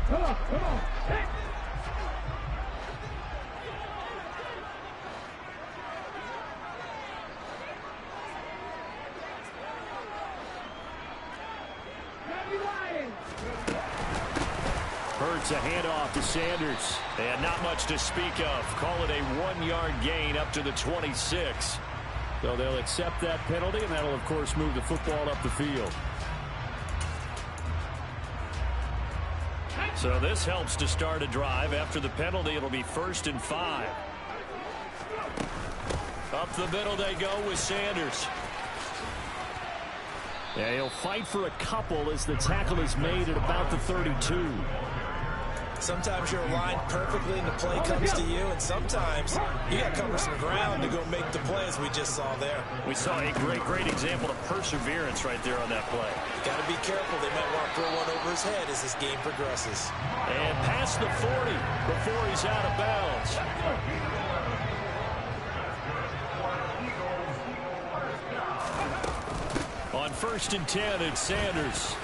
Come on, come on. Hey. Hurts a handoff to Sanders. And not much to speak of. Call it a 1-yard gain up to the 26. So they'll accept that penalty, and that'll, of course, move the football up the field. So this helps to start a drive. After the penalty, it'll be 1st and 5. Up the middle they go with Sanders. Yeah, he'll fight for a couple as the tackle is made at about the 32. Sometimes you're aligned perfectly and the play comes to you, and sometimes you got to cover some ground to go make the play, as we just saw there. We saw a great example of perseverance right there on that play. Got to be careful. They might want to throw one over his head as this game progresses. And past the 40 before he's out of bounds. On 1st and 10, it's Sanders.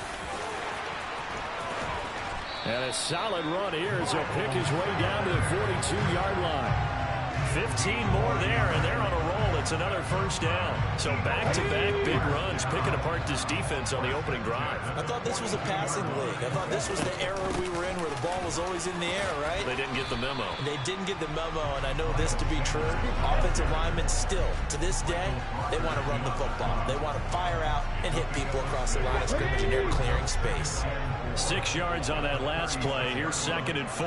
And a solid run here as he'll pick his way down to the 42-yard line. 15 more there, and they're on a roll. It's another 1st down. So back-to-back big runs, picking apart this defense on the opening drive. I thought this was a passing league. I thought this was the era we were in where the ball was always in the air, right? They didn't get the memo. They didn't get the memo, and I know this to be true. Offensive linemen still, to this day, they want to run the football. They want to fire out and hit people across the line of scrimmage, and they're clearing space. 6 yards on that last play. Here's 2nd and 4.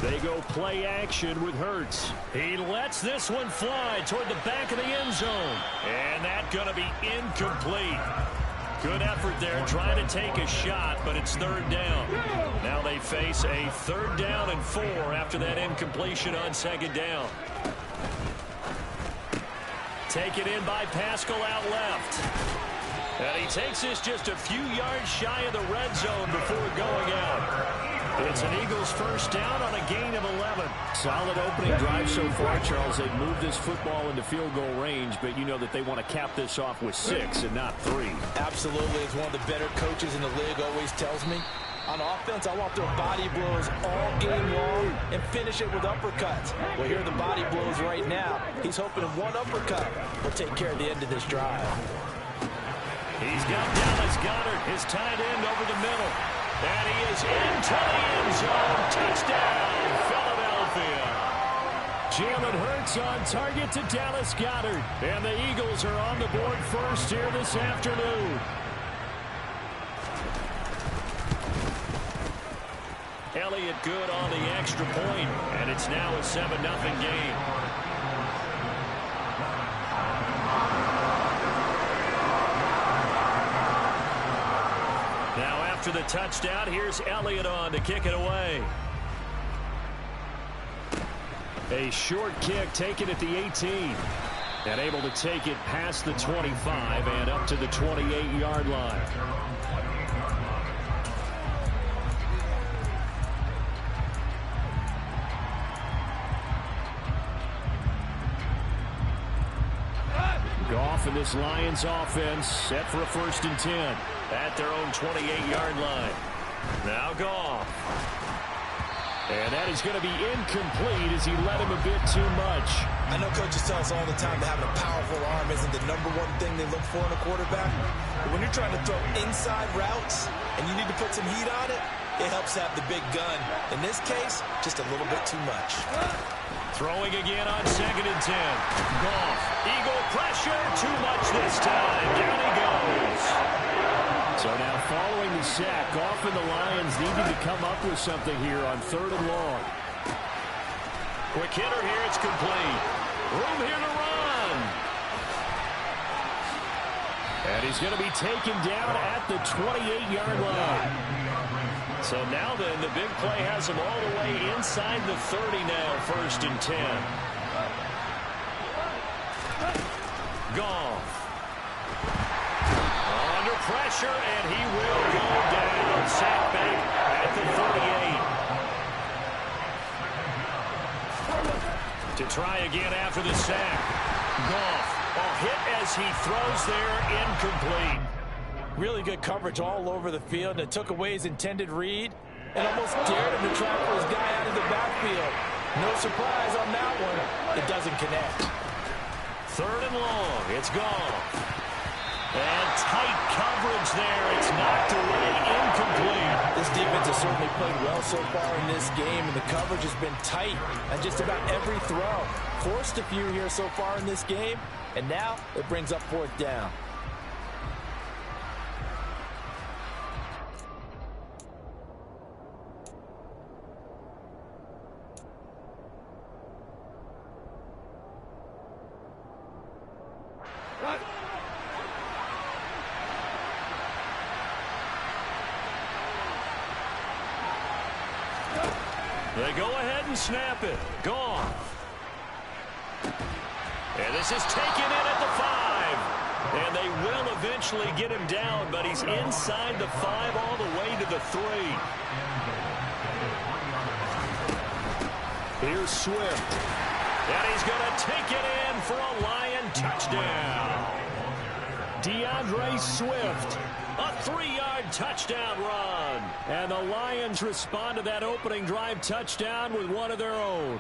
They go play action with Hurts. He lets this one fly toward the back of the end zone. And that's going to be incomplete. Good effort there trying to take a shot, but it's 3rd down. Now they face a 3rd down and 4 after that incompletion on 2nd down. Taken in by Pascal out left. And he takes this just a few yards shy of the red zone before going out. It's an Eagles 1st down on a gain of 11. Solid opening drive so far, Charles. They've moved this football into field goal range, but you know that they want to cap this off with 6 and not 3. Absolutely. As one of the better coaches in the league always tells me, on offense, I want their body blows all game long and finish it with uppercuts. Well, here are the body blows right now. He's hoping one uppercut will take care of the end of this drive. He's got Dallas Goedert, his tight end, over the middle. And he is into the end zone. Touchdown, Philadelphia. Jalen Hurts on target to Dallas Goedert. And the Eagles are on the board first here this afternoon. Elliott good on the extra point, and it's now a 7-0 game. Now after the touchdown, here's Elliott on to kick it away. A short kick taken at the 18. And able to take it past the 25 and up to the 28-yard line. Goff and this Lions offense set for a 1st and 10 at their own 28-yard line. Now Goff. And that is going to be incomplete as he led him a bit too much. I know coaches tell us all the time that having a powerful arm isn't the #1 thing they look for in a quarterback. But when you're trying to throw inside routes and you need to put some heat on it, it helps have the big gun. In this case, just a little bit too much. Throwing again on 2nd and 10. Goff. Eagle pressure. Too much this time. Down he goes. So now following the sack, Goff and the Lions needed to come up with something here on 3rd and long. Quick hitter here. It's complete. Room here to run. And he's going to be taken down at the 28-yard line. So now then, the big play has him all the way inside the 30 now, 1st and 10. Goff. Under pressure, and he will go down. Sack bank at the 38. To try again after the sack. Goff, a hit as he throws there, incomplete. Really good coverage all over the field, and it took away his intended read and almost dared him to try for his guy out of the backfield. No surprise on that one. It doesn't connect. 3rd and long. It's gone. And tight coverage there. It's knocked away, incomplete. This defense has certainly played well so far in this game, and the coverage has been tight on just about every throw. Forced a few here so far in this game, and now it brings up 4th down. They go ahead and snap it. Gone. And this is taken in at the 5. And they will eventually get him down, but he's inside the 5 all the way to the 3. Here's Swift. And he's going to take it in for a Lion touchdown. DeAndre Swift. A 3-yard touchdown run. And the Lions respond to that opening drive touchdown with one of their own.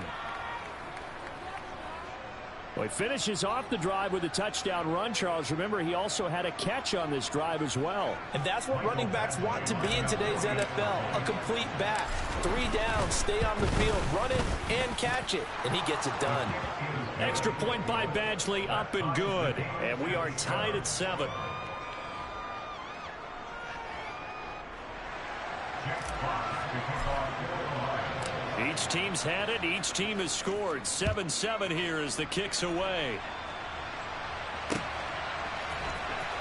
Well, he finishes off the drive with a touchdown run, Charles. Remember, he also had a catch on this drive as well. And that's what running backs want to be in today's NFL. A complete back. 3 down, stay on the field, run it, and catch it. And he gets it done. Extra point by Badgley, up and good. And we are tied at 7. Each team's had it. Each team has scored. 7-7 here as the kick's away.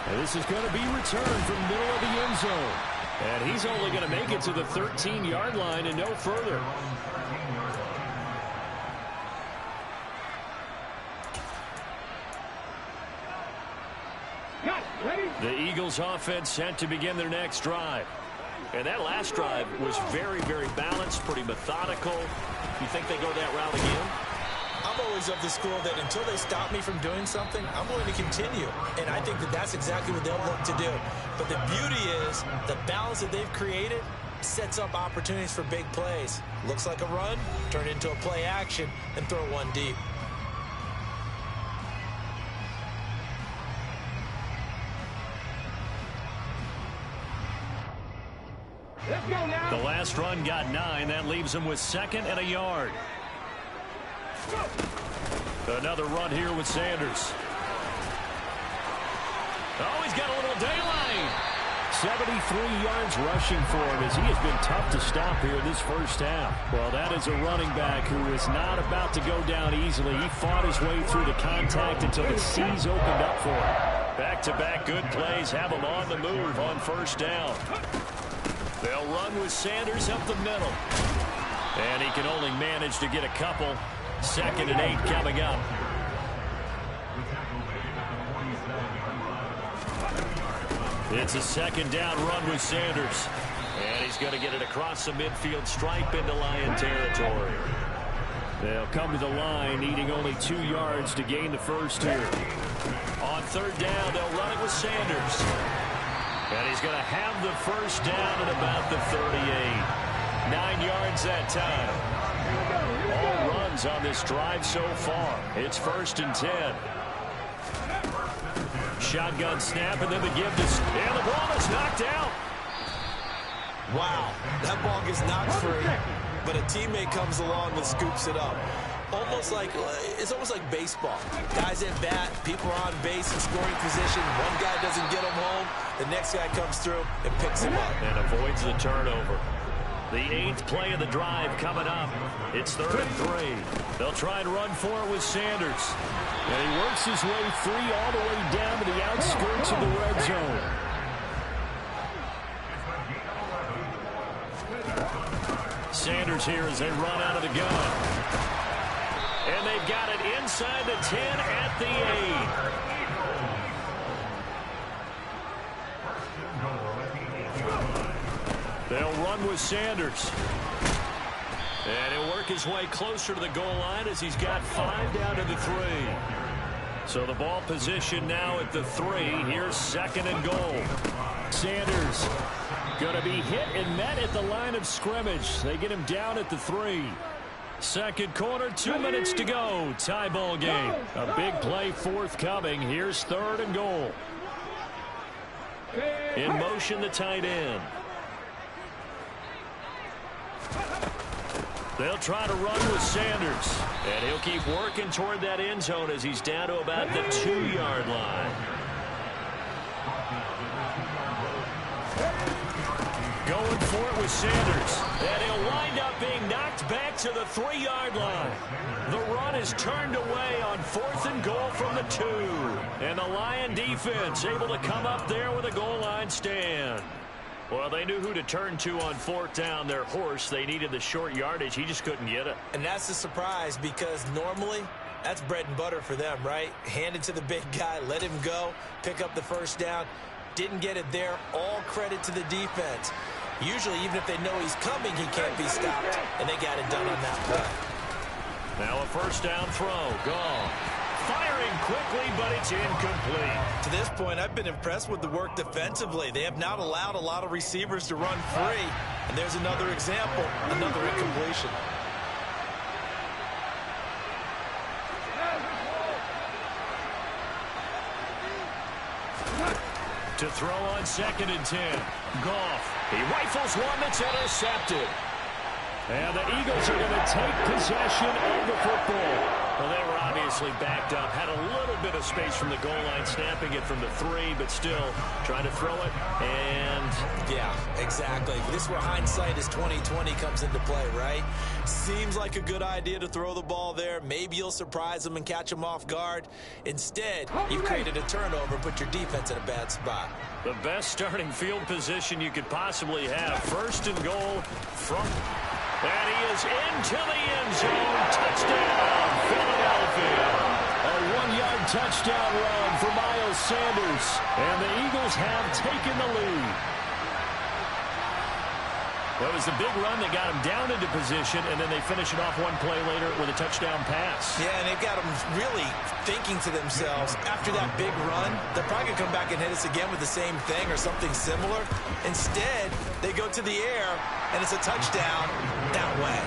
And this is going to be returned from the middle of the end zone. And he's only going to make it to the 13-yard line and no further. The Eagles offense set to begin their next drive. And that last drive was very, very balanced, pretty methodical. You think they go that route again? I'm always of the school that until they stop me from doing something, I'm going to continue. And I think that that's exactly what they'll look to do. But the beauty is the balance that they've created sets up opportunities for big plays. Looks like a run, turn into a play action, and throw one deep. The last run got 9. That leaves him with 2nd and a yard. Another run here with Sanders. Oh, he's got a little daylight. 73 yards rushing for him as he has been tough to stop here this first half. Well, that is a running back who is not about to go down easily. He fought his way through the contact until the seas opened up for him. Back-to-back good plays have him on the move on first down. They'll run with Sanders up the middle. And he can only manage to get a couple. 2nd and 8 coming up. It's a 2nd down run with Sanders. And he's going to get it across the midfield stripe into Lion territory. They'll come to the line, needing only 2 yards to gain the first here. On 3rd down, they'll run it with Sanders. And he's going to have the first down at about the 38. 9 yards that time. All runs on this drive so far. It's 1st and 10. Shotgun snap, and then the give to... And the ball is knocked out. Wow, that ball gets knocked free, but a teammate comes along and scoops it up. It's almost like baseball. Guys at bat, people are on base in scoring position. One guy doesn't get him home. The next guy comes through and picks him up. And avoids the turnover. The 8th play of the drive coming up. It's 3rd and 3. They'll try and run for it with Sanders. And he works his way free all the way down to the outskirts of the red zone. Sanders here as they run out of the gun. And they've got it inside the 10 at the 8. They'll run with Sanders. And he'll work his way closer to the goal line as he's got 5 down to the 3. So the ball position now at the 3. Here's 2nd and goal. Sanders going to be hit and met at the line of scrimmage. They get him down at the 3. Second quarter, 2 minutes to go. Tie ball game. A big play forthcoming. Here's 3rd and goal. In motion, the tight end. They'll try to run with Sanders. And he'll keep working toward that end zone as he's down to about the 2-yard line. Going for it with Sanders. And he'll wind up being knocked back to the 3-yard line. The run is turned away on 4th and goal from the 2. And the Lion defense able to come up there with a goal line stand. Well, they knew who to turn to on 4th down. Their horse, they needed the short yardage. He just couldn't get it. And that's a surprise because normally that's bread and butter for them, right? Hand it to the big guy, let him go, pick up the 1st down. Didn't get it there. All credit to the defense. Usually, even if they know he's coming, he can't be stopped. And they got it done on that play. Now a 1st down throw. Gone. Firing quickly, but it's incomplete. To this point, I've been impressed with the work defensively. They have not allowed a lot of receivers to run free. And there's another example, another incompletion. To throw on 2nd and 10. Goff. He rifles one that's intercepted. And the Eagles are going to take possession of the football. Well, they were obviously backed up. Had a little bit of space from the goal line, snapping it from the 3, but still trying to throw it. And yeah, exactly. This is where hindsight is 20/20 comes into play, right? Seems like a good idea to throw the ball there. Maybe you'll surprise them and catch them off guard. Instead, you've created a turnover, put your defense in a bad spot. The best starting field position you could possibly have. 1st and goal from... And he is into the end zone. Touchdown, Philadelphia. A 1-yard touchdown run for Miles Sanders. And the Eagles have taken the lead. Well, it was the big run that got him down into position, and then they finish it off one play later with a touchdown pass. Yeah, and they've got them really thinking to themselves, after that big run, they're probably going to come back and hit us again with the same thing or something similar. Instead, they go to the air, and it's a touchdown that way.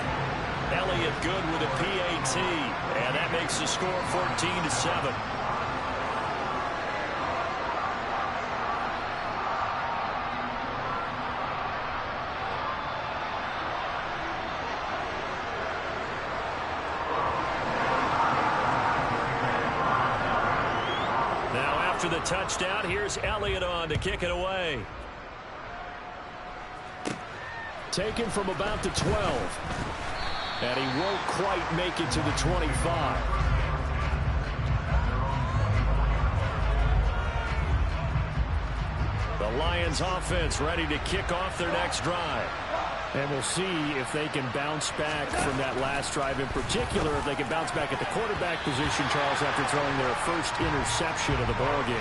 Elliott good with a PAT, and that makes the score 14-7. After the touchdown, here's Elliott on to kick it away. Taken from about the 12. And he won't quite make it to the 25. The Lions offense ready to kick off their next drive. And we'll see if they can bounce back from that last drive, in particular, if they can bounce back at the quarterback position, Charles, after throwing their first interception of the ballgame.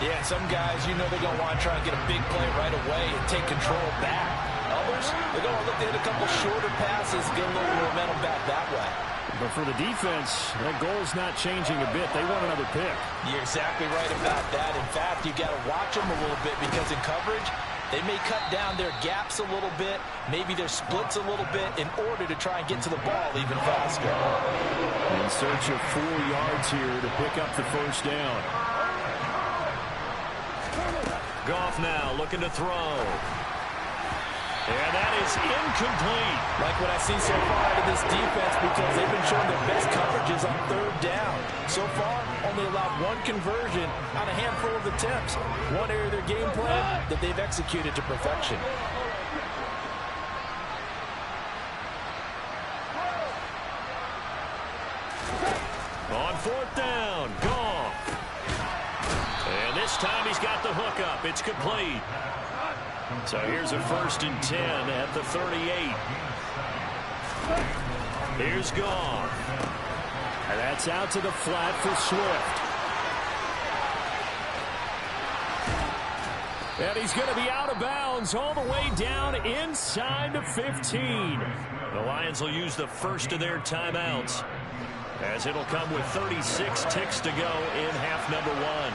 Yeah, some guys, you know they're going to want to try and get a big play right away and take control back. Others, they're going to look at a couple shorter passes, get a little momentum back that way. But for the defense, that goal's not changing a bit. They want another pick. You're exactly right about that. In fact, you've got to watch them a little bit because in coverage, they may cut down their gaps a little bit, maybe their splits a little bit in order to try and get to the ball even faster. In search of 4 yards here to pick up the 1st down. Goff now looking to throw. And that is incomplete. Like what I see so far out of this defense because they've been showing their best coverages on 3rd down. So far, only allowed 1 conversion on a handful of attempts. One area of their game plan that they've executed to perfection. On 4th down, Goff. And this time he's got the hook up. It's complete. So here's a 1st and 10 at the 38. Here's Goff. And that's out to the flat for Swift. And he's going to be out of bounds all the way down inside the 15. The Lions will use the first of their timeouts. as it'll come with 36 ticks to go in half number one.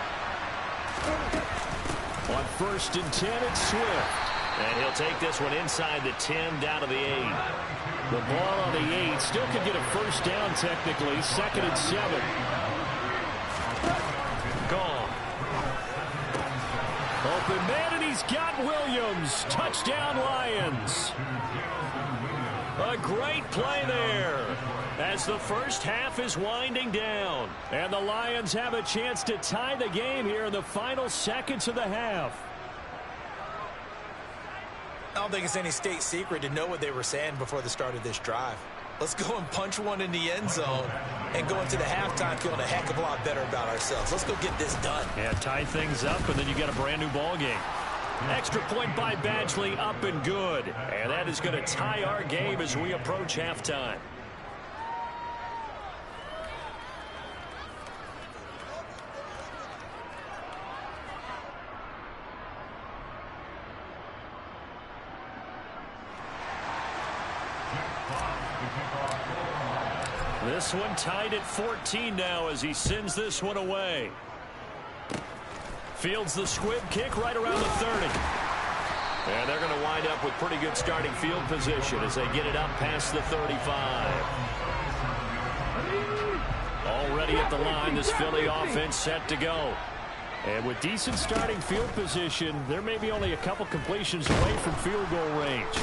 On 1st and 10, it's Swift. And he'll take this one inside the 10 down to the 8. The ball on the 8 still could get a first down technically. 2nd and 7. Gone. Open man, and he's got Williams. Touchdown, Lions. A great play there as the first half is winding down. And the Lions have a chance to tie the game here in the final seconds of the half. I don't think it's any state secret to know what they were saying before the start of this drive. Let's go and punch one in the end zone and go into the halftime feeling a heck of a lot better about ourselves. Let's go get this done. Yeah, tie things up, and then you get a brand new ball game. Extra point by Badgley, up and good. And that is going to tie our game as we approach halftime. This one tied at 14 now as he sends this one away. Fields the squib kick right around the 30. And they're going to wind up with pretty good starting field position as they get it up past the 35. Already at the line, this Philly offense set to go. And with decent starting field position, there may be only a couple completions away from field goal range.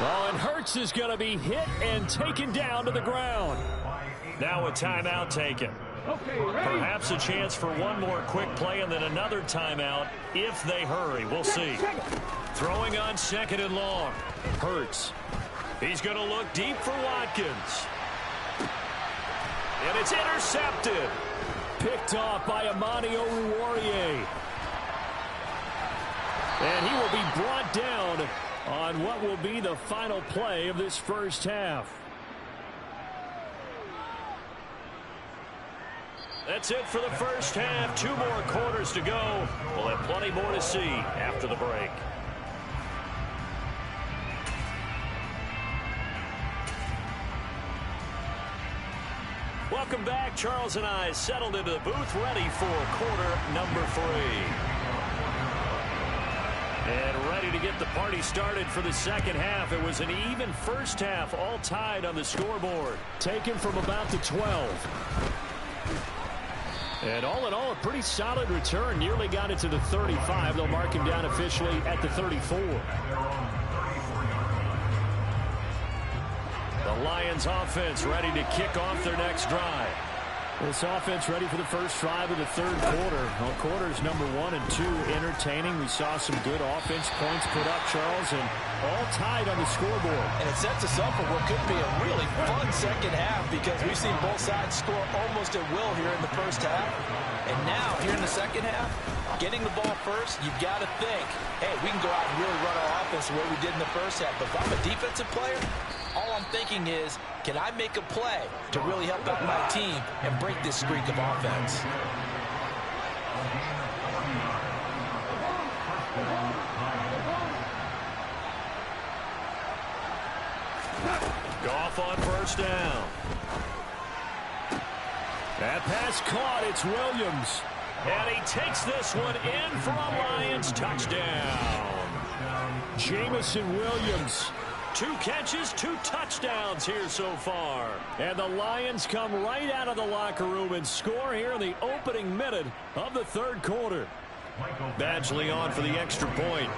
Oh, and Hurts is going to be hit and taken down to the ground. Now a timeout taken. Perhaps a chance for one more quick play and then another timeout if they hurry. We'll see. Throwing on 2nd and long. Hurts. He's going to look deep for Watkins. And it's intercepted. Picked off by Amani Oruwariye. And he will be brought down on what will be the final play of this first half. That's it for the first half. 2 more quarters to go. We'll have plenty more to see after the break. Welcome back. Charles and I settled into the booth, ready for quarter number 3. And ready to get the party started for the second half. It was an even first half, all tied on the scoreboard. Taken from about the 12. And all in all, a pretty solid return. Nearly got it to the 35. They'll mark him down officially at the 34. The Lions offense ready to kick off their next drive. This offense ready for the first drive of the third quarter. Well, quarters number 1 and 2 entertaining. We saw some good offense points put up, Charles, and all tied on the scoreboard. And it sets us up for what could be a really fun second half because we've seen both sides score almost at will here in the first half. And now, here in the second half, getting the ball first, you've got to think, hey, we can go out and really run our offense the way we did in the first half. But if I'm a defensive player, all I'm thinking is, can I make a play to really help out my team and break this streak of offense? Goff on first down. That pass caught. It's Williams. And he takes this one in for a Lions touchdown. Jamison Williams. 2 catches, 2 touchdowns here so far. And the Lions come right out of the locker room and score here in the opening minute of the third quarter. Badgley on for the extra point.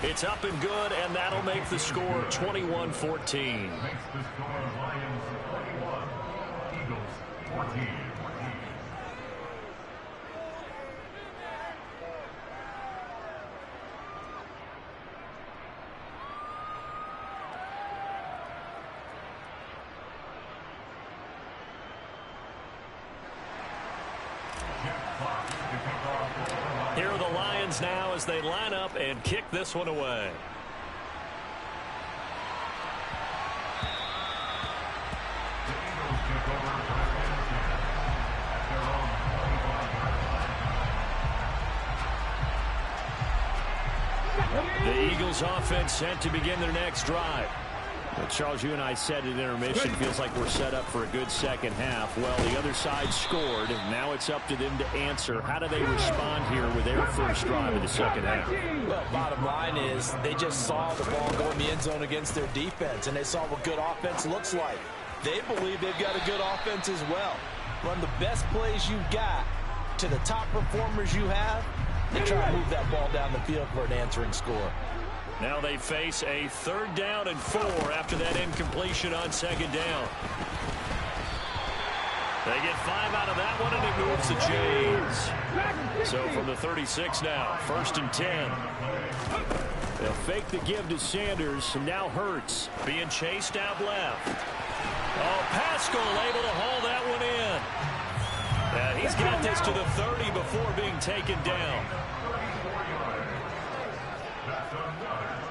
It's up and good, and that'll make the score 21-14. Here are the Lions now as they line up and kick this one away. The Eagles offense set to begin their next drive. Charles, you and I said at intermission, feels like we're set up for a good second half. Well, the other side scored. Now it's up to them to answer. How do they respond here with their first drive of the second half? Well, bottom line is they just saw the ball go in the end zone against their defense, and they saw what good offense looks like. They believe they've got a good offense as well. Run the best plays you've got to the top performers you have, and try to move that ball down the field for an answering score. Now they face a 3rd down and 4 after that incompletion on 2nd down. They get 5 out of that one, and it moves the chains. So from the 36 now, 1st and 10. They'll fake the give to Sanders, and now Hurts being chased out left. Oh, Pascal able to haul that one in. Yeah, he's got this to the 30 before being taken down.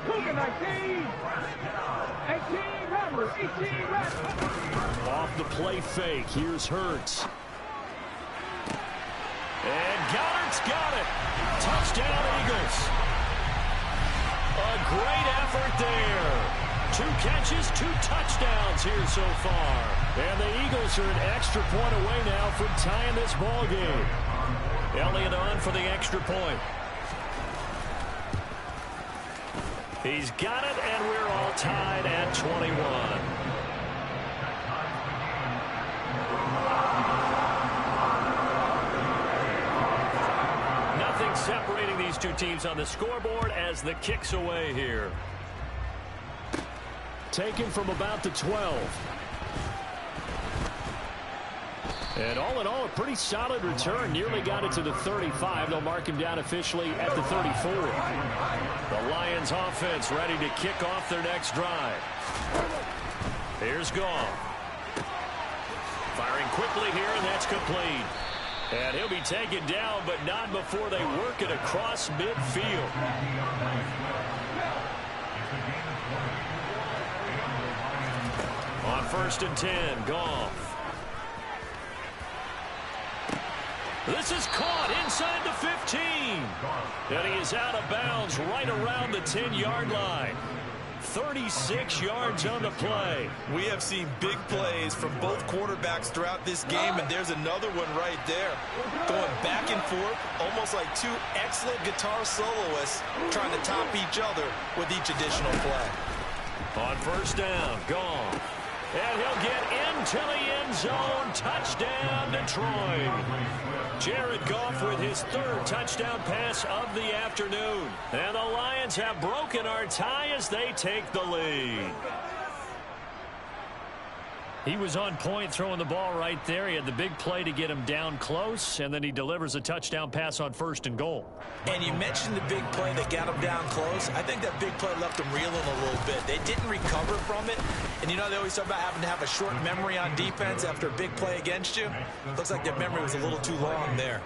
19, 18, number 18, off the play fake, here's Hurts. And Goddard's got it. Touchdown, Eagles. A great effort there. 2 catches, 2 touchdowns here so far. And the Eagles are an extra point away now from tying this ball game. Elliott on for the extra point. He's got it, and we're all tied at 21. Nothing separating these two teams on the scoreboard as the kick's away here. Taken from about the 12. And all in all, a pretty solid return. Nearly got it to the 35. They'll mark him down officially at the 34. The Lions offense ready to kick off their next drive. Here's Goff. Firing quickly here, and that's complete. And he'll be taken down, but not before they work it across midfield. On 1st and 10, Goff. This is caught inside the 15. And he is out of bounds right around the 10-yard line. 36 yards on the play. We have seen big plays from both quarterbacks throughout this game, and there's another one right there. Going back and forth, almost like 2 excellent guitar soloists trying to top each other with each additional play. On 1st down, Goff. And he'll get into the end zone. Touchdown, Detroit. Jared Goff with his 3rd touchdown pass of the afternoon. And the Lions have broken our tie as they take the lead. He was on point throwing the ball right there. He had the big play to get him down close, and then he delivers a touchdown pass on 1st and goal. And you mentioned the big play that got him down close. I think that big play left him reeling a little bit. They didn't recover from it. And you know, they always talk about having to have a short memory on defense after a big play against you. Looks like their memory was a little too long there.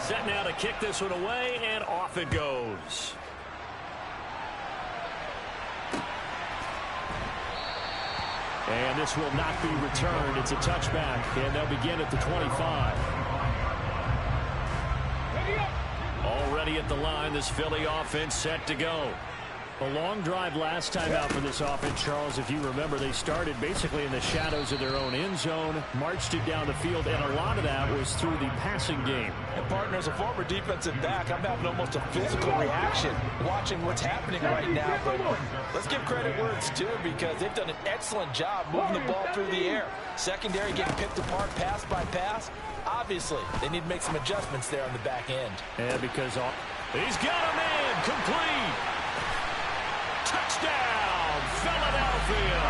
Set now to kick this one away, and off it goes. And this will not be returned. It's a touchback, and they'll begin at the 25. Already at the line, this Philly offense set to go. A long drive last time out for this offense, Charles. If you remember, they started basically in the shadows of their own end zone, marched it down the field, and a lot of that was through the passing game. And partner, as a former defensive back, I'm having almost a physical reaction watching what's happening right now. But let's give credit where it's due, because they've done an excellent job moving the ball through the air. Secondary getting picked apart pass by pass. Obviously, they need to make some adjustments there on the back end. Yeah, because he's got a man complete. Touchdown, Philadelphia.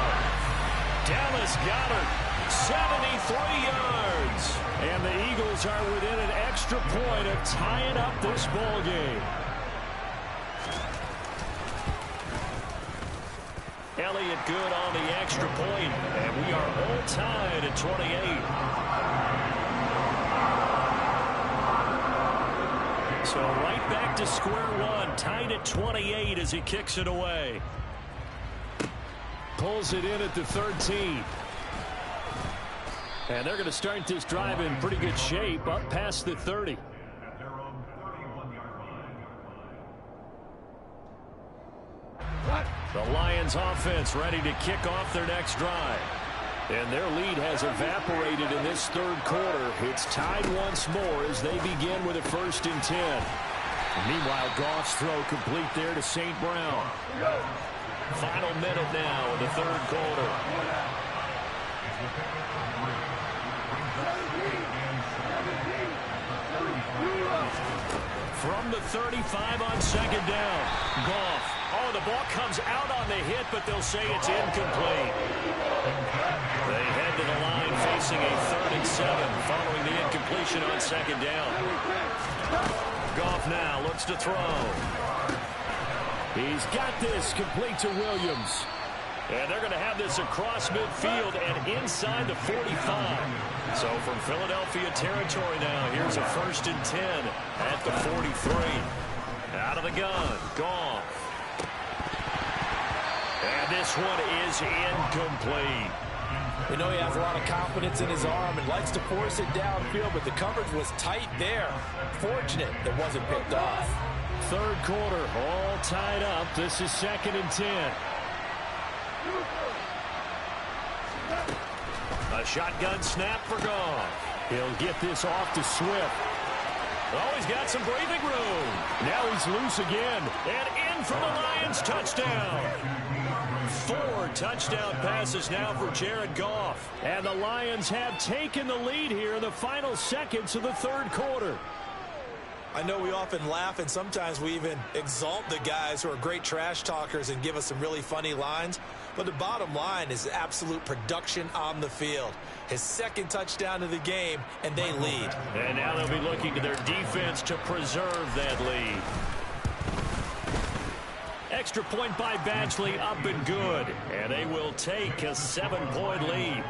Dallas Goedert, 73 yards. And the Eagles are within an extra point of tying up this ball game. Elliott good on the extra point, and we are all tied at 28. So So right back to square one, tied at 28 as he kicks it away. Pulls it in at the 13. And they're going to start this drive in pretty good shape up past the 30. The Lions offense ready to kick off their next drive. And their lead has evaporated in this third quarter. It's tied once more as they begin with a 1st and 10. Meanwhile, Goff's throw complete there to St. Brown. Final minute now in the third quarter. From the 35 on 2nd down. Goff. Oh, the ball comes out on the hit, but they'll say it's incomplete. They head to the line facing a 3rd and 7 following the incompletion on 2nd down. Goff now looks to throw. He's got this complete to Williams. And they're going to have this across midfield and inside the 45. So from Philadelphia territory now, here's a 1st and 10 at the 43. Out of the gun, Goff. And this one is incomplete. We know he has a lot of confidence in his arm and likes to force it downfield, but the coverage was tight there. Fortunate it wasn't picked off. Third quarter, all tied up. This is 2nd and 10. A shotgun snap for Goff. He'll get this off to Swift. Oh, he's got some breathing room. Now he's loose again. And in for the Lions touchdown. 4 touchdown passes now for Jared Goff. And the Lions have taken the lead here in the final seconds of the third quarter. I know we often laugh and sometimes we even exalt the guys who are great trash talkers and give us some really funny lines. But the bottom line is absolute production on the field. His 2nd touchdown of the game, and they lead. And now they'll be looking to their defense to preserve that lead. Extra point by Badgley, up and good. And they will take a 7-point lead.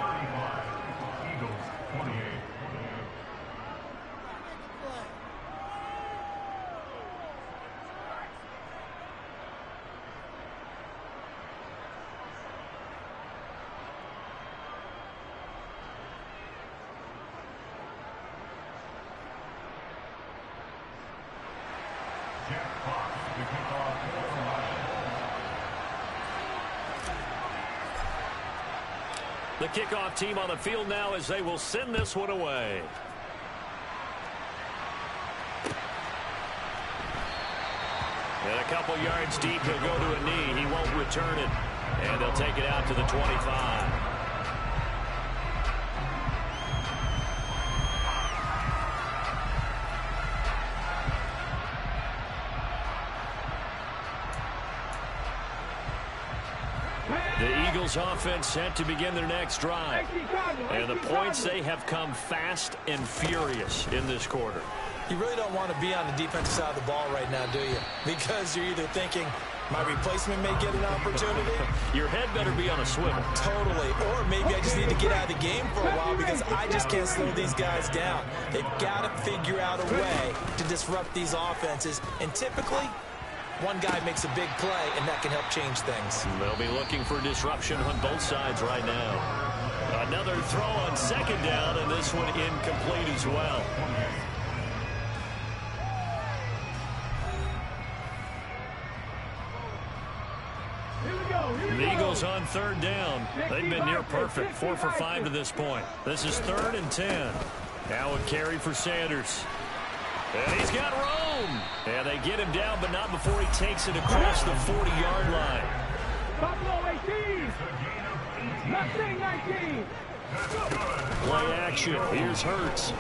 The kickoff team on the field now as they will send this one away. And a couple yards deep, he'll go to a knee. He won't return it. And they'll take it out to the 25. The Eagles offense set to begin their next drive. And the points, they have come fast and furious in this quarter. You really don't want to be on the defensive side of the ball right now, do you? Because you're either thinking, my replacement may get an opportunity. Your head better be on a swivel. Totally. Or maybe I just need to get out of the game for a while because I just can't slow these guys down. They've got to figure out a way to disrupt these offenses. And typically, one guy makes a big play, and that can help change things. They'll be looking for disruption on both sides right now. Another throw on 2nd down, and this one incomplete as well. The Eagles on 3rd down. They've been near perfect, 4 for 5 to this point. This is 3rd and 10. Now a carry for Sanders. And he's got room. And they get him down, but not before he takes it across the 40-yard line. Buffalo 18. Nothing 19. Play action. Here's Hurts.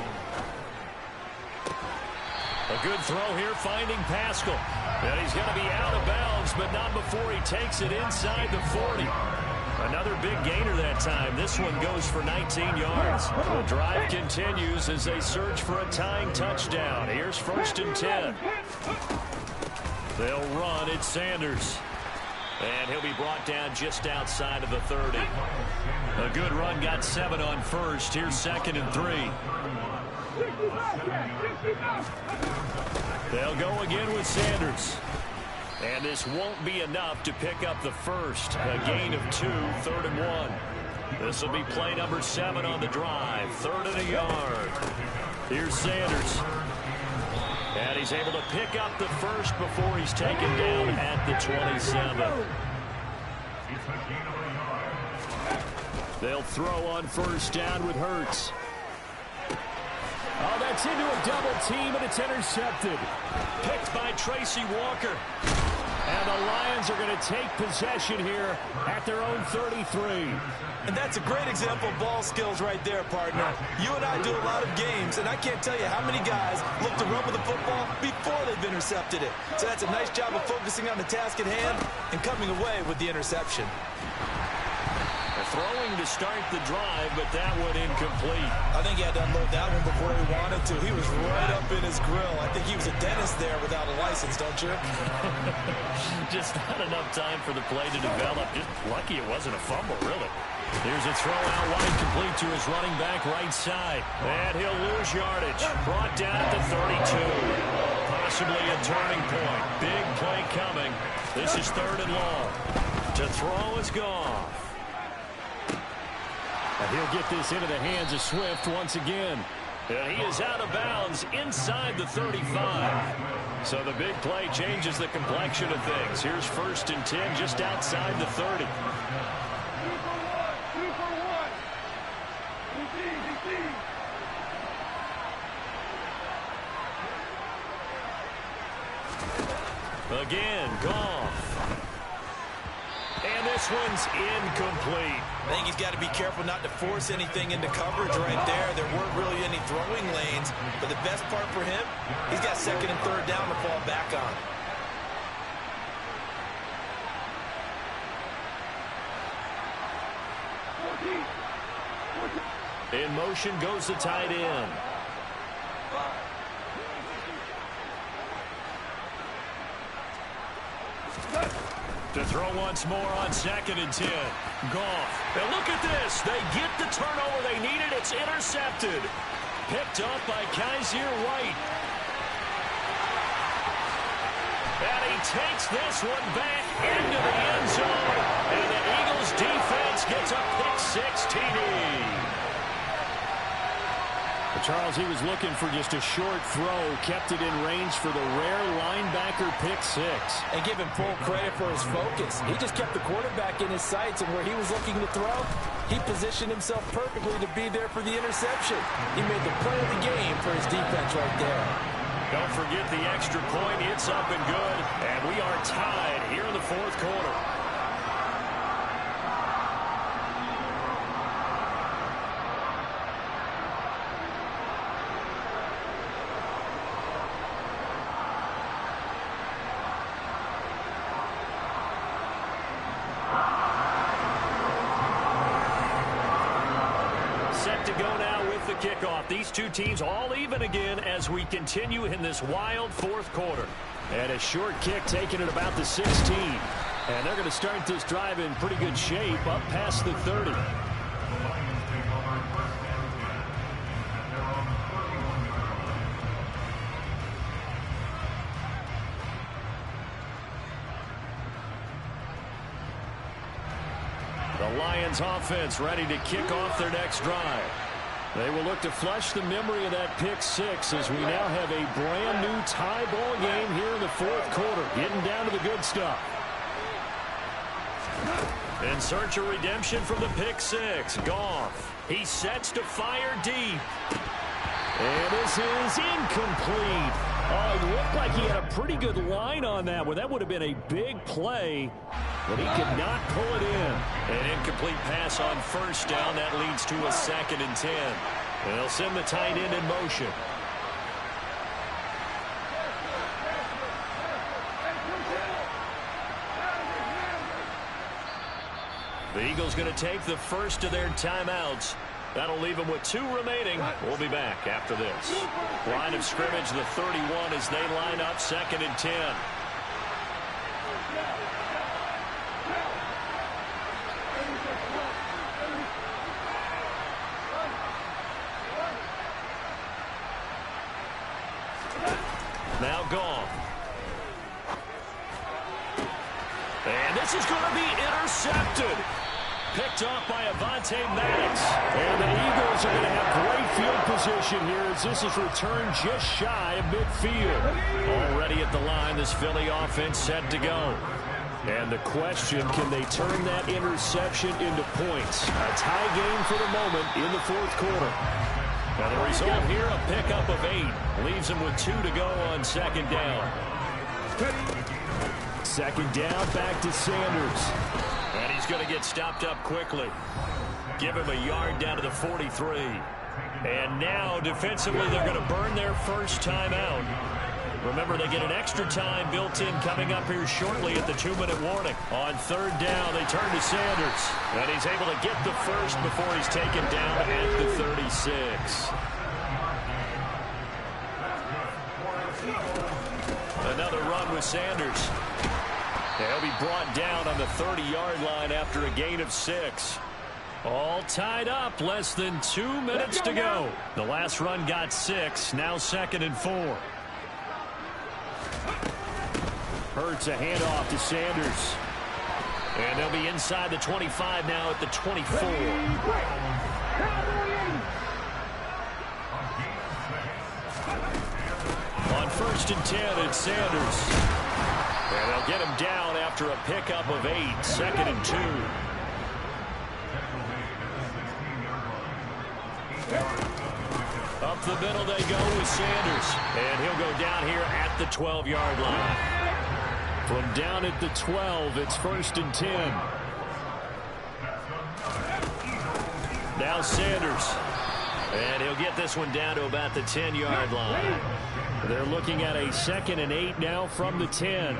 A good throw here, finding Pascal. And he's going to be out of bounds, but not before he takes it inside the 40. Another big gainer that time. This one goes for 19 yards. The drive continues as they search for a tying touchdown. Here's 1st and 10. They'll run. It's Sanders. And he'll be brought down just outside of the 30. A good run, got 7 on 1st. Here's 2nd and 3. They'll go again with Sanders. And this won't be enough to pick up the first. A gain of 2, 3rd and 1. This will be play number 7 on the drive. 3rd and a yard. Here's Sanders. And he's able to pick up the first before he's taken down at the 27. They'll throw on 1st down with Hurts. Oh, that's into a double team, and it's intercepted. Picked by Tracy Walker. And the Lions are going to take possession here at their own 33. And that's a great example of ball skills right there, partner. You and I do a lot of games, and I can't tell you how many guys look to run with the football before they've intercepted it. So that's a nice job of focusing on the task at hand and coming away with the interception. Throwing to start the drive, but that one incomplete. I think he had to unload that one before he wanted to. He was right up in his grill. I think he was a dentist there without a license, don't you? Just not enough time for the play to develop. Just lucky it wasn't a fumble, really. Here's a throw out wide, complete to his running back right side. And he'll lose yardage. Brought down at the 32. Possibly a turning point. Big play coming. This is 3rd and long. To throw is Goff. And he'll get this into the hands of Swift once again. And he is out of bounds inside the 35. So the big play changes the complexion of things. Here's 1st and 10 just outside the 30. Again, Goff. And this one's incomplete. I think he's got to be careful not to force anything into coverage right there. There weren't really any throwing lanes. But the best part for him, he's got 2nd and 3rd down to fall back on. In motion goes the tight end. To throw once more on 2nd and 10. Goff. And look at this. They get the turnover they needed. It's intercepted. Picked up by Kaiser White. And he takes this one back into the end zone. And the Eagles defense gets a pick-6 TD. Charles, he was looking for just a short throw, kept it in range for the rare linebacker pick-6. And give him full credit for his focus. He just kept the quarterback in his sights, and where he was looking to throw, he positioned himself perfectly to be there for the interception. He made the play of the game for his defense right there. Don't forget the extra point. It's up and good, and we are tied here in the 4th quarter. Kickoff. These two teams all even again as we continue in this wild 4th quarter. And a short kick taken at about the 16. And they're going to start this drive in pretty good shape up past the 30. The Lions offense ready to kick off their next drive. They will look to flush the memory of that pick-6 as we now have a brand-new tie ball game here in the 4th quarter, getting down to the good stuff. In search of redemption from the pick-6, Goff. He sets to fire deep. And this is incomplete. Oh, it looked like he had a pretty good line on that one. That would have been a big play, but he could not pull it in. An incomplete pass on 1st down. That leads to a 2nd and 10. They'll send the tight end in motion. The Eagles going to take the first of their timeouts. That'll leave them with 2 remaining. We'll be back after this. Line of scrimmage, the 31 as they line up 2nd and 10. Goff. And this is going to be intercepted. Picked off by Avonte Maddox. And the Eagles are going to have great field position here as this is returned just shy of midfield. Already at the line, this Philly offense set to go. And the question, can they turn that interception into points? A tie game for the moment in the fourth quarter. Now the result here, a pickup of 8. Leaves them with 2 to go on second down. Second down, back to Sanders. And he's going to get stopped up quickly. Give him a yard down to the 43. And now, defensively, they're going to burn their first time out. Remember, they get an extra time built in coming up here shortly at the 2-minute warning. On third down, they turn to Sanders. And he's able to get the first before he's taken down at the 36. Another run with Sanders. He'll be brought down on the 30-yard line after a gain of 6. All tied up, less than 2 minutes to go. The last run got 6, now 2nd and 4. Hurts a handoff to Sanders. And they'll be inside the 25 now at the 24. On 1st and 10, it's Sanders. And they'll get him down after a pickup of 8, 2nd and 2. Up the middle they go with Sanders. And he'll go down here at the 12-yard line. From down at the 12, it's 1st and 10. Now Sanders. And he'll get this one down to about the 10-yard line. They're looking at a 2nd and 8 now from the 10.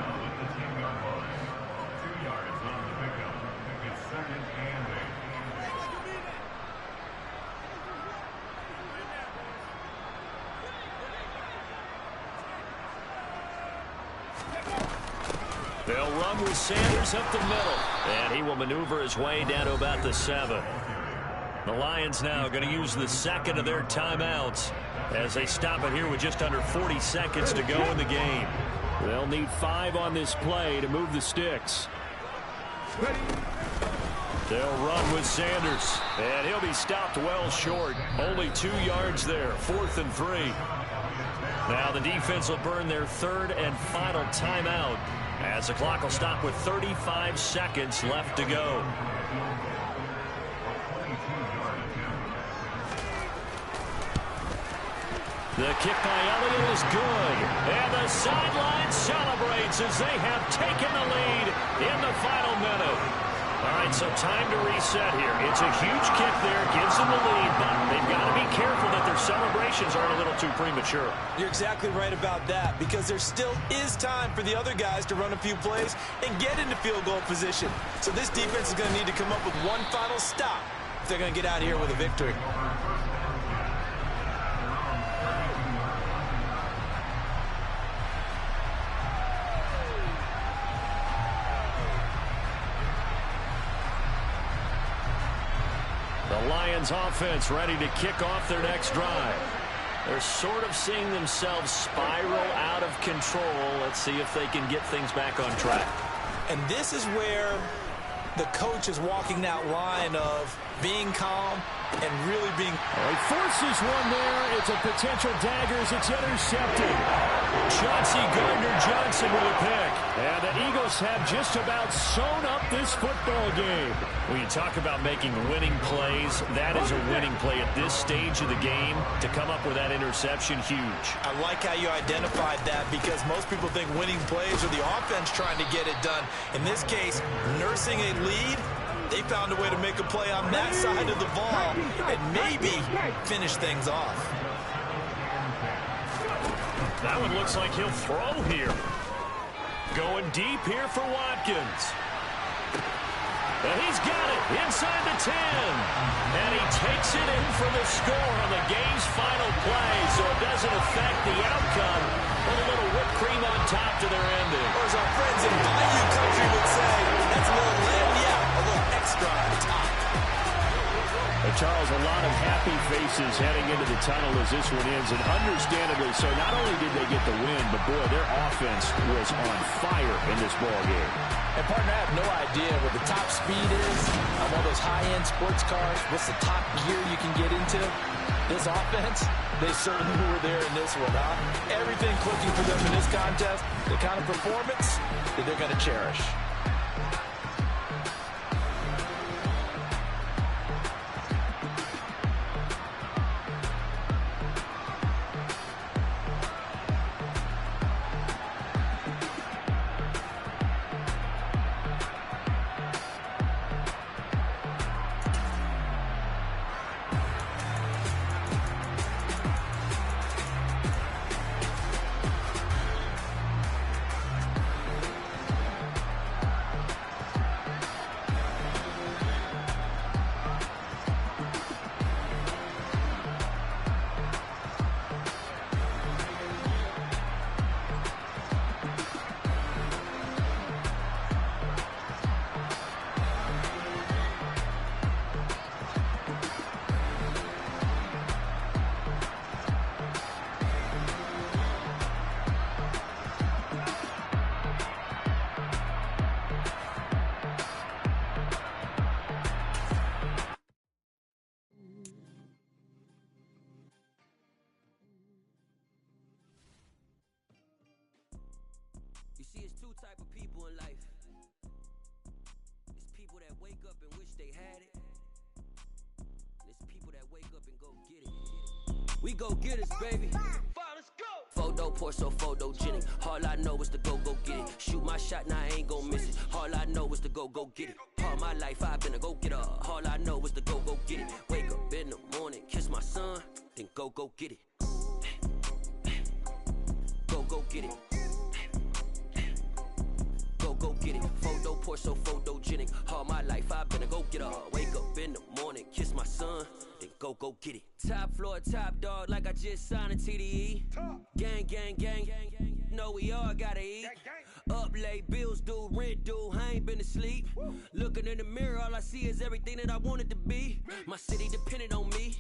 They'll run with Sanders up the middle. And he will maneuver his way down to about the 7. The Lions now going to use the 2nd of their timeouts as they stop it here with just under 40 seconds to go in the game. They'll need 5 on this play to move the sticks. They'll run with Sanders. And he'll be stopped well short. Only 2 yards there. 4th and 3. Now the defense will burn their 3rd and final timeout as the clock will stop with 35 seconds left to go. The kick by Elliott is good. And the sideline celebrates as they have taken the lead in the final minute. All right, so time to reset here. It's a huge kick there, gives them the lead, but they've got to be careful that their celebrations aren't a little too premature. You're exactly right about that, because there still is time for the other guys to run a few plays and get into field goal position. So this defense is going to need to come up with one final stop if they're going to get out of here with a victory. The Lions offense ready to kick off their next drive. They're sort of seeing themselves spiral out of control. Let's see if they can get things back on track. And this is where the coach is walking that line of being calm and really being... He forces one there. It's a potential dagger as it's intercepted. Chauncey Gardner-Johnson with a pick. And the Eagles have just about sewn up this football game. When you talk about making winning plays, that is a winning play at this stage of the game. To come up with that interception, huge. I like how you identified that, because most people think winning plays are the offense trying to get it done. In this case, nursing a lead, they found a way to make a play on that side of the ball and maybe finish things off. That one looks like he'll throw here. Going deep here for Watkins. And he's got it inside the 10. And he takes it in for the score on the game's final play, so it doesn't affect the outcome. With a little whipped cream on top to their ending. Or as our friends in Bayou Country would say, that's a little lamb, yeah, a little extra on top. A Charles, a lot of happy faces heading into the tunnel as this one ends, and understandably so. Not only did they get the win, but, boy, their offense was on fire in this ball game. And, partner, I have no idea what the top speed is on one of those high-end sports cars. What's the top gear you can get into? This offense, they certainly were there in this one, huh? Everything clicking for them in this contest, the kind of performance that they're going to cherish. You see, it's two type of people in life. It's people that wake up and wish they had it. And it's people that wake up and go get it. We go get it, baby. Let's go. Photo pour so photogenic. All I know is to go get it. Shoot my shot, now I ain't gon' miss it. All I know is to go get it. All my life I've been a go-getter. All I know is to go get it. Wake up in the morning, kiss my son, then go get it. Go get it. Go get it. Photo pour so photogenic. All my life I've been a go-getter. Wake up in the morning, kiss my son, then go get it. Top floor, top dog, like I just signed a TDE. Gang, gang, gang. No, we all gotta eat. Up late, bills due, rent due, I ain't been asleep. Looking in the mirror, all I see is everything that I wanted to be. My city depended on me,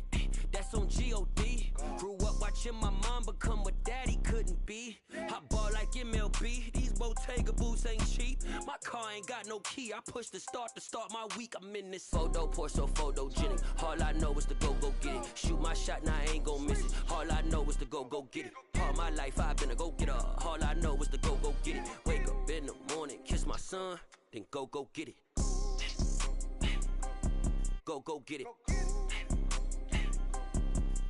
that's on G.O.D. Grew up watching my mom become what daddy couldn't be. I ball like MLB, these Bottega boots ain't cheap. My car ain't got no key, I push the start to start my week. I'm in this photo pour so photogenic. All I know is to go get it. Shoot my shot, now I ain't gon' miss it. All I know is to go get it. All my life I've been a go-getter. All I know is to go get it. Wake up in the morning, kiss my son, then go get it. Go get it.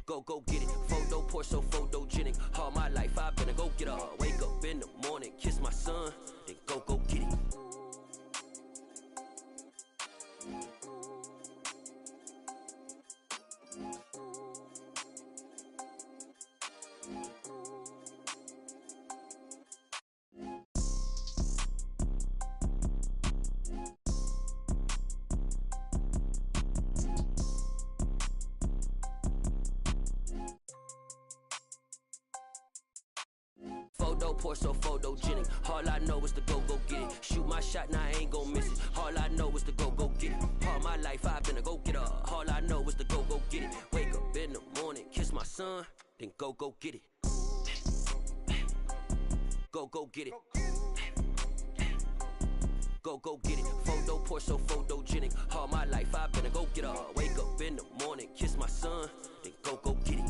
Go get it. Photo pour so photogenic. All my life I've been a go-getter. Wake up in the morning, kiss my son, then go get it. Photo pour so photogenic. All I know is to go get it. Shoot my shot, now I ain't gon' miss it. All I know is to go get it. All my life I've been a go-getter. All I know is to go get it. Wake up in the morning, kiss my son, then go get it. Go get it. Go get it. Photo pour so photogenic. All my life I've been a go-getter. Wake up in the morning, kiss my son, then go get it.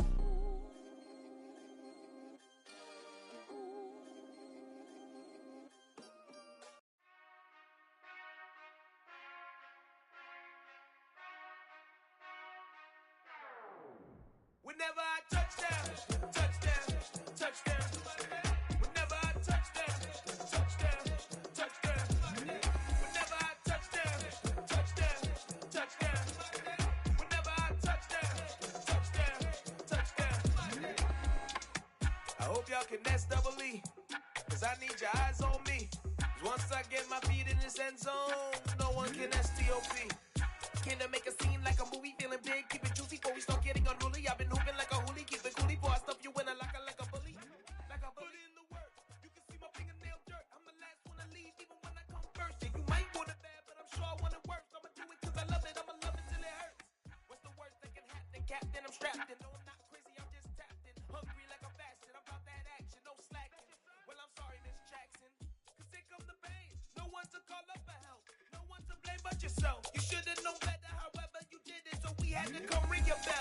Whenever I touch down, touchdown, touchdown. Whenever I touch down, touchdown, touchdown. Whenever I touch down, touchdown, touchdown. Whenever I touch down, touchdown. I hope y'all can nest double E, cause I need your eyes on me. Cause once I get my feet in this end zone, no one can STOP. Can I make a scene like a movie, feeling big, keep it juicy before we start getting unruly. I've been hooping like a hoolie, keep it coolie before I stuff you in a like a bully. Like a bully in the work, you can see my fingernail dirt. I'm the last one to leave, even when I come first. Yeah, you might want it bad, but I'm sure I want it worse. I'ma do it cause I love it, I'ma love it till it hurts. What's the worst captain, I'm strapped in. No, I'm not crazy, I'm just tapped in. Hungry like a bastard, I'm about that action, no slacking. Well, I'm sorry, Miss Jackson, cause here come the pain. No one to call up for help, no one to blame but yourself. You should've known better, however you did it, so we had to come ring your bell.